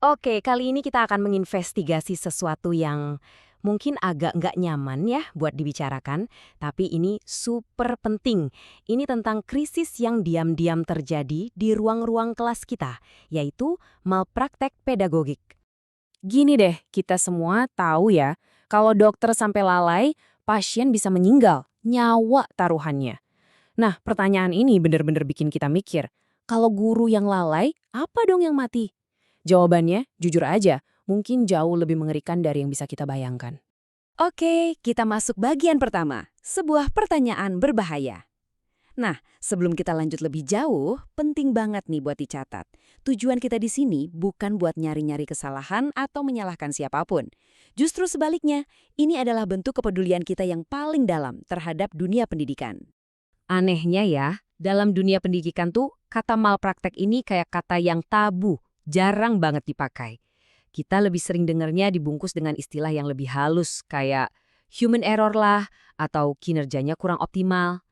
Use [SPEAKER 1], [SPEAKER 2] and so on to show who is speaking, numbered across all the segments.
[SPEAKER 1] Oke, kali ini kita akan menginvestigasi sesuatu yang mungkin agak nggak nyaman ya buat dibicarakan, tapi ini super penting. Ini tentang krisis yang diam-diam terjadi di ruang-ruang kelas kita, yaitu malpraktek pedagogik.
[SPEAKER 2] Gini deh, kita semua tahu ya, kalau dokter sampai lalai, pasien bisa meninggal, nyawa taruhannya. Nah, pertanyaan ini benar-benar bikin kita mikir, kalau guru yang lalai, apa dong yang mati? Jawabannya, jujur aja, mungkin jauh lebih mengerikan dari yang bisa kita bayangkan.
[SPEAKER 3] Oke, kita masuk bagian pertama, sebuah pertanyaan berbahaya. Nah, sebelum kita lanjut lebih jauh, penting banget nih buat dicatat. Tujuan kita di sini bukan buat nyari-nyari kesalahan atau menyalahkan siapapun. Justru sebaliknya, ini adalah bentuk kepedulian kita yang paling dalam terhadap dunia pendidikan.
[SPEAKER 1] Anehnya ya, dalam dunia pendidikan tuh kata malpraktek ini kayak kata yang tabu, jarang banget dipakai. Kita lebih sering dengarnya dibungkus dengan istilah yang lebih halus kayak human error lah atau kinerjanya kurang optimal.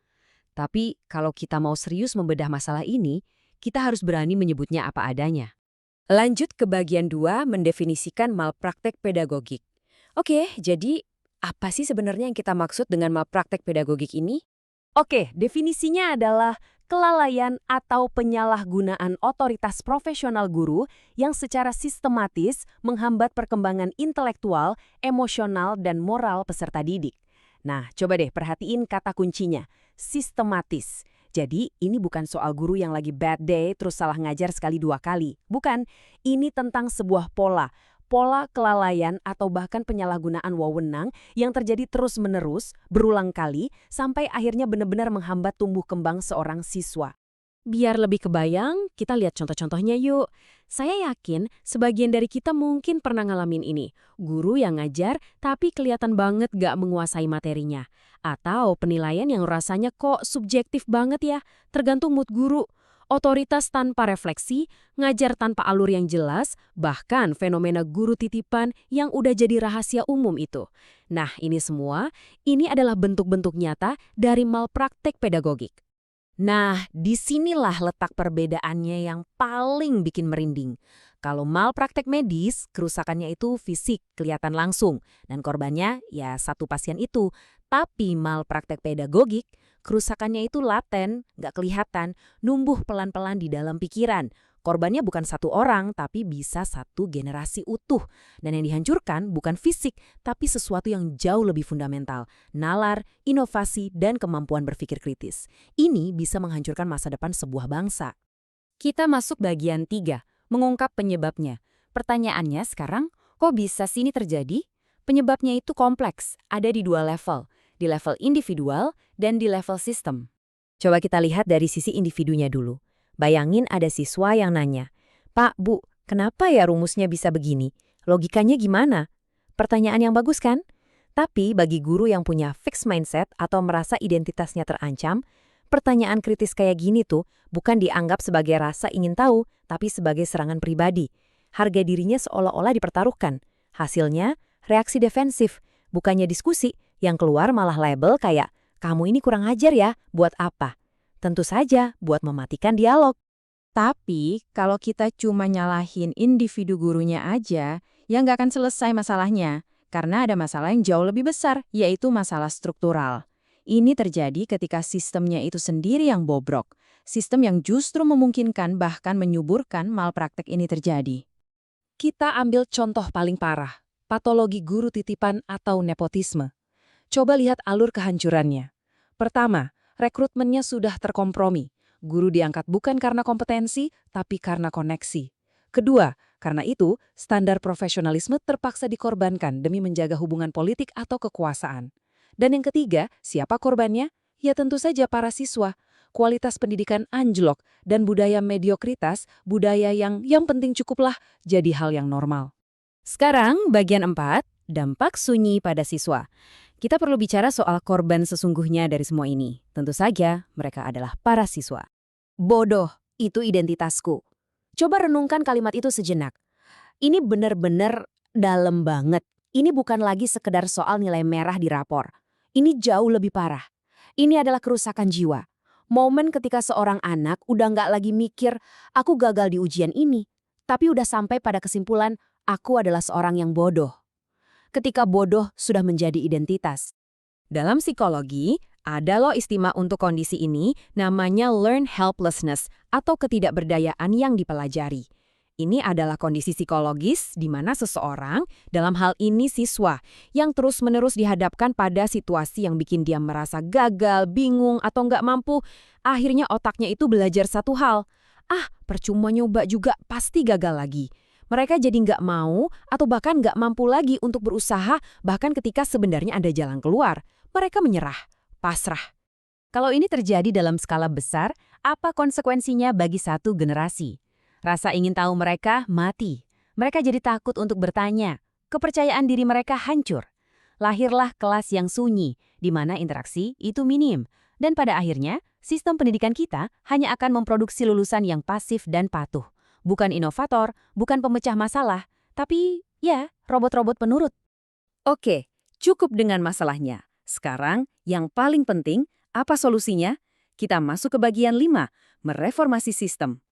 [SPEAKER 1] Tapi kalau kita mau serius membedah masalah ini, kita harus berani menyebutnya apa adanya.
[SPEAKER 2] Lanjut ke bagian 2, mendefinisikan malpraktek pedagogik. Oke, jadi apa sih sebenarnya yang kita maksud dengan malpraktek pedagogik ini?
[SPEAKER 1] Oke, definisinya adalah kelalaian atau penyalahgunaan otoritas profesional guru yang secara sistematis menghambat perkembangan intelektual, emosional, dan moral peserta didik. Nah, coba deh perhatiin kata kuncinya, sistematis. Jadi, ini bukan soal guru yang lagi bad day terus salah ngajar sekali dua kali. Bukan, ini tentang sebuah pola kelalaian atau bahkan penyalahgunaan wewenang yang terjadi terus-menerus, berulang kali, sampai akhirnya benar-benar menghambat tumbuh kembang seorang siswa.
[SPEAKER 2] Biar lebih kebayang, kita lihat contoh-contohnya yuk. Saya yakin sebagian dari kita mungkin pernah ngalamin ini. Guru yang ngajar tapi kelihatan banget gak menguasai materinya. Atau penilaian yang rasanya kok subjektif banget ya, tergantung mood guru. Otoritas tanpa refleksi, ngajar tanpa alur yang jelas, bahkan fenomena guru titipan yang udah jadi rahasia umum itu. Nah, ini adalah bentuk-bentuk nyata dari malpraktek pedagogik.
[SPEAKER 1] Nah, disinilah letak perbedaannya yang paling bikin merinding. Kalau malpraktek medis, kerusakannya itu fisik, kelihatan langsung, dan korbannya ya satu pasien itu. Tapi malpraktek pedagogik, kerusakannya itu laten, nggak kelihatan, numbuh pelan-pelan di dalam pikiran. Korbannya bukan satu orang, tapi bisa satu generasi utuh. Dan yang dihancurkan bukan fisik, tapi sesuatu yang jauh lebih fundamental. Nalar, inovasi, dan kemampuan berpikir kritis. Ini bisa menghancurkan masa depan sebuah bangsa.
[SPEAKER 2] Kita masuk bagian 3, mengungkap penyebabnya. Pertanyaannya sekarang, kok bisa sih ini terjadi? Penyebabnya itu kompleks, ada di dua level, di level individual dan di level sistem.
[SPEAKER 1] Coba kita lihat dari sisi individunya dulu. Bayangin ada siswa yang nanya, "Pak, Bu, kenapa ya rumusnya bisa begini? Logikanya gimana?" Pertanyaan yang bagus kan? Tapi bagi guru yang punya fixed mindset atau merasa identitasnya terancam, pertanyaan kritis kayak gini tuh bukan dianggap sebagai rasa ingin tahu, tapi sebagai serangan pribadi. Harga dirinya seolah-olah dipertaruhkan. Hasilnya, reaksi defensif, bukannya diskusi, yang keluar malah label kayak, "Kamu ini kurang ajar ya, buat apa?" Tentu saja buat mematikan dialog.
[SPEAKER 4] Tapi, kalau kita cuma nyalahin individu gurunya aja, ya nggak akan selesai masalahnya. Karena ada masalah yang jauh lebih besar, yaitu masalah struktural. Ini terjadi ketika sistemnya itu sendiri yang bobrok. Sistem yang justru memungkinkan bahkan menyuburkan malpraktek ini terjadi.
[SPEAKER 2] Kita ambil contoh paling parah, patologi guru titipan atau nepotisme. Coba lihat alur kehancurannya. Pertama, rekrutmennya sudah terkompromi. Guru diangkat bukan karena kompetensi, tapi karena koneksi. Kedua, karena itu, standar profesionalisme terpaksa dikorbankan demi menjaga hubungan politik atau kekuasaan. Dan yang ketiga, siapa korbannya? Ya tentu saja para siswa. Kualitas pendidikan anjlok dan budaya mediokritas, budaya yang penting cukuplah, jadi hal yang normal.
[SPEAKER 1] Sekarang bagian 4, dampak sunyi pada siswa. Kita perlu bicara soal korban sesungguhnya dari semua ini. Tentu saja mereka adalah para siswa. Bodoh, itu identitasku. Coba renungkan kalimat itu sejenak. Ini benar-benar dalam banget. Ini bukan lagi sekedar soal nilai merah di rapor. Ini jauh lebih parah. Ini adalah kerusakan jiwa. Momen ketika seorang anak udah nggak lagi mikir, aku gagal di ujian ini.
[SPEAKER 3] tapi udah sampai pada kesimpulan, aku adalah seorang yang bodoh. Ketika bodoh sudah menjadi identitas.
[SPEAKER 1] Dalam psikologi, ada loh istilah untuk kondisi ini, namanya learned helplessness atau ketidakberdayaan yang dipelajari. Ini adalah kondisi psikologis di mana seseorang, dalam hal ini siswa, yang terus-menerus dihadapkan pada situasi yang bikin dia merasa gagal, bingung, atau nggak mampu. Akhirnya otaknya itu belajar satu hal. Percuma nyoba juga, pasti gagal lagi. Mereka jadi nggak mau atau bahkan nggak mampu lagi untuk berusaha, bahkan ketika sebenarnya ada jalan keluar. Mereka menyerah, pasrah.
[SPEAKER 3] Kalau ini terjadi dalam skala besar, apa konsekuensinya bagi satu generasi? Rasa ingin tahu mereka mati. Mereka jadi takut untuk bertanya. Kepercayaan diri mereka hancur. Lahirlah kelas yang sunyi, di mana interaksi itu minim. Dan pada akhirnya, sistem pendidikan kita hanya akan memproduksi lulusan yang pasif dan patuh. Bukan inovator, bukan pemecah masalah, tapi ya, robot-robot penurut. Oke, cukup dengan masalahnya. Sekarang, yang paling penting, apa solusinya? Kita masuk ke bagian 5, mereformasi sistem.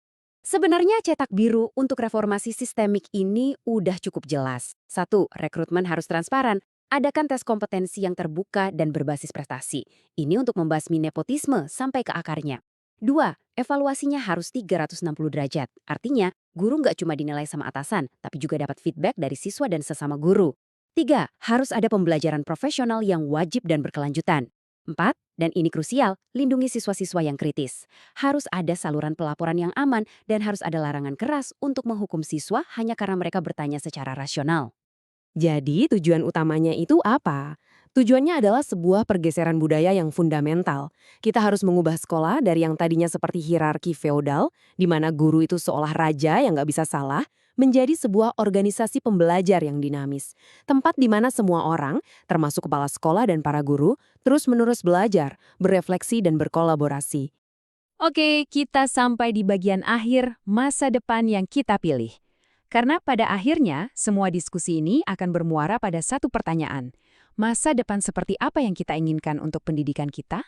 [SPEAKER 3] Sebenarnya cetak biru untuk reformasi sistemik ini udah cukup jelas. 1. Rekrutmen harus transparan. Adakan tes kompetensi yang terbuka dan berbasis prestasi. Ini untuk membasmi nepotisme sampai ke akarnya. 2. Evaluasinya harus 360 derajat. Artinya, guru nggak cuma dinilai sama atasan, tapi juga dapat feedback dari siswa dan sesama guru. 3. Harus ada pembelajaran profesional yang wajib dan berkelanjutan. 4. Dan ini krusial, lindungi siswa-siswa yang kritis. Harus ada saluran pelaporan yang aman dan harus ada larangan keras untuk menghukum siswa hanya karena mereka bertanya secara rasional.
[SPEAKER 1] Jadi tujuan utamanya itu apa? Tujuannya adalah sebuah pergeseran budaya yang fundamental. Kita harus mengubah sekolah dari yang tadinya seperti hierarki feodal, di mana guru itu seolah raja yang nggak bisa salah, menjadi sebuah organisasi pembelajar yang dinamis. Tempat di mana semua orang, termasuk kepala sekolah dan para guru, terus-menerus belajar, berefleksi dan berkolaborasi.
[SPEAKER 3] Oke, kita sampai di bagian akhir masa depan yang kita pilih. Karena pada akhirnya, semua diskusi ini akan bermuara pada satu pertanyaan. Masa depan seperti apa yang kita inginkan untuk pendidikan kita?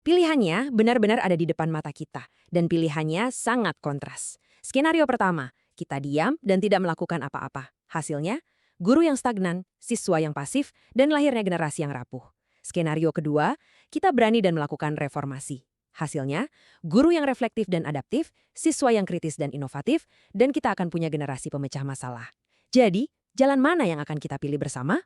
[SPEAKER 1] Pilihannya benar-benar ada di depan mata kita, dan pilihannya sangat kontras. Skenario pertama, kita diam dan tidak melakukan apa-apa. Hasilnya, guru yang stagnan, siswa yang pasif, dan lahirnya generasi yang rapuh. Skenario kedua, kita berani dan melakukan reformasi. Hasilnya, guru yang reflektif dan adaptif, siswa yang kritis dan inovatif, dan kita akan punya generasi pemecah masalah. Jadi, jalan mana yang akan kita pilih bersama?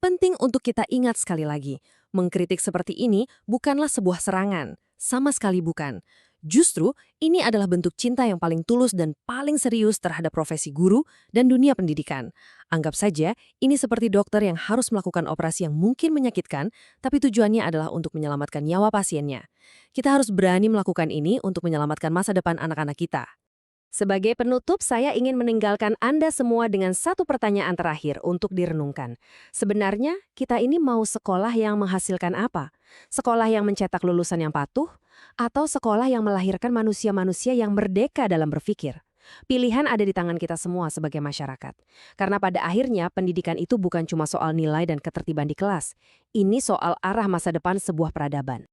[SPEAKER 1] Penting untuk kita ingat sekali lagi, mengkritik seperti ini bukanlah sebuah serangan. Sama sekali bukan. Justru, ini adalah bentuk cinta yang paling tulus dan paling serius terhadap profesi guru dan dunia pendidikan. Anggap saja, ini seperti dokter yang harus melakukan operasi yang mungkin menyakitkan, tapi tujuannya adalah untuk menyelamatkan nyawa pasiennya. Kita harus berani melakukan ini untuk menyelamatkan masa depan anak-anak kita. Sebagai penutup, saya ingin meninggalkan Anda semua dengan satu pertanyaan terakhir untuk direnungkan. Sebenarnya, kita ini mau sekolah yang menghasilkan apa? Sekolah yang mencetak lulusan yang patuh? Atau sekolah yang melahirkan manusia-manusia yang merdeka dalam berpikir? Pilihan ada di tangan kita semua sebagai masyarakat. Karena pada akhirnya, pendidikan itu bukan cuma soal nilai dan ketertiban di kelas. Ini soal arah masa depan sebuah peradaban.